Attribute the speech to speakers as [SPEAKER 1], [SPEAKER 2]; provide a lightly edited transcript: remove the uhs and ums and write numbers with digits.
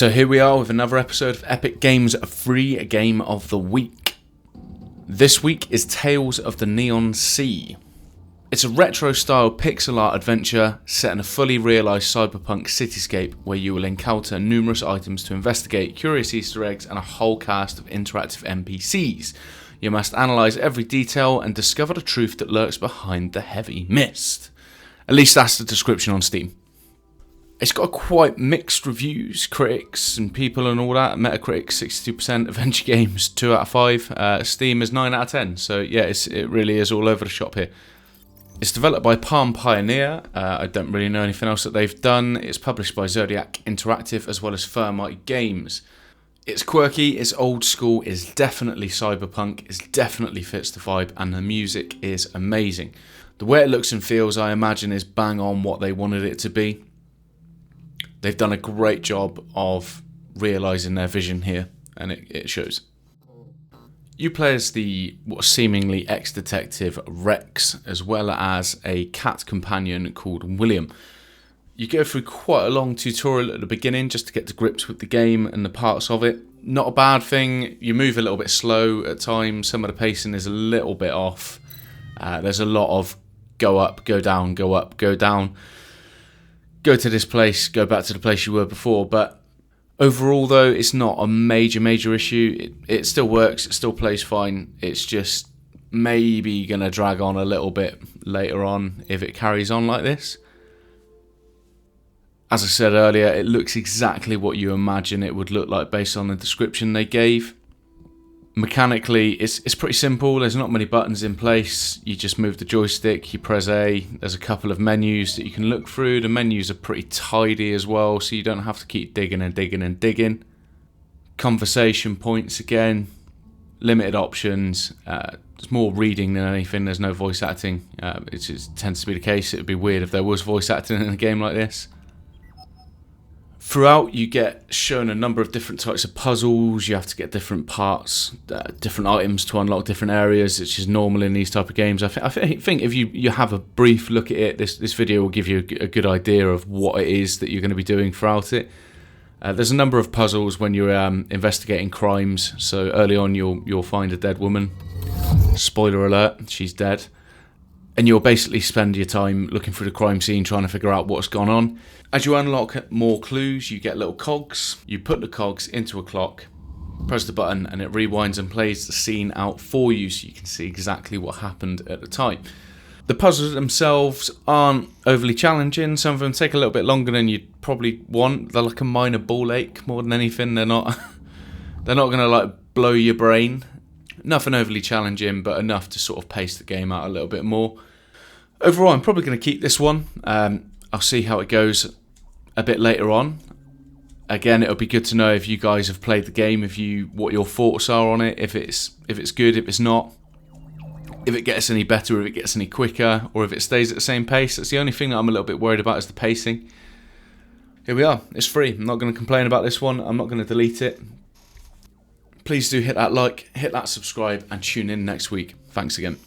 [SPEAKER 1] So here we are with another episode of Epic Games Free Game of the Week. This week is Tales of the Neon Sea. It's a retro-style pixel art adventure set in a fully realised cyberpunk cityscape where you will encounter numerous items to investigate, curious Easter eggs and a whole cast of interactive NPCs. You must analyse every detail and discover the truth that lurks behind the heavy mist. At least that's the description on Steam. It's got quite mixed reviews, critics and people and all that. Metacritic 62%, Adventure Games 2 out of 5, Steam is 9 out of 10. So yeah, it really is all over the shop here. It's developed by Palm Pioneer. I don't really know anything else that they've done. It's published by Zodiac Interactive as well as Thermite Games. It's quirky, it's old school, it's definitely cyberpunk, it definitely fits the vibe, and the music is amazing. The way it looks and feels, I imagine, is bang on what they wanted it to be. They've done a great job of realising their vision here, and it shows. You play as the seemingly ex-detective Rex, as well as a cat companion called William. You go through quite a long tutorial at the beginning just to get to grips with the game and the parts of it. Not a bad thing. You move a little bit slow at times. Some of the pacing is a little bit off. There's a lot of go up, go down, go up, go down. Go to this place, go back to the place you were before. But overall, though, it's not a major issue. It still works. It still plays fine. It's just maybe going to drag on a little bit later on if it carries on like this. As I said earlier, it looks exactly what you imagine it would look like based on the description they gave. Mechanically, it's pretty simple. There's not many buttons in place. You just move the joystick, you press A. There's a couple of menus that you can look through. The menus are pretty tidy as well, so you don't have to keep digging and digging and digging. Conversation points again. Limited options. It's more reading than anything. There's no voice acting. It tends to be the case. It would be weird if there was voice acting in a game like this. Throughout, you get shown a number of different types of puzzles. You have to get different parts, different items to unlock different areas, which is normal in these type of games. I think if you have a brief look at it, this video will give you a good idea of what it is that you're going to be doing throughout it. There's a number of puzzles when you're investigating crimes. So early on, you'll find a dead woman. Spoiler alert, she's dead. And you'll basically spend your time looking through the crime scene trying to figure out what's gone on. As you unlock more clues, you get little cogs. You put the cogs into a clock, press the button, and it rewinds and plays the scene out for you so you can see exactly what happened at the time. The puzzles themselves aren't overly challenging. Some of them take a little bit longer than you'd probably want. They're like a minor ball ache more than anything. They're not going to like blow your brain. Nothing overly challenging, but enough to sort of pace the game out a little bit more. Overall, I'm probably going to keep this one. I'll see how it goes a bit later on. Again, it'll be good to know if you guys have played the game, what your thoughts are on it, if it's good, if it's not, if it gets any better, if it gets any quicker, or if it stays at the same pace. That's the only thing that I'm a little bit worried about is the pacing. Here we are. It's free. I'm not going to complain about this one. I'm not going to delete it. Please do hit that like, hit that subscribe, and tune in next week. Thanks again.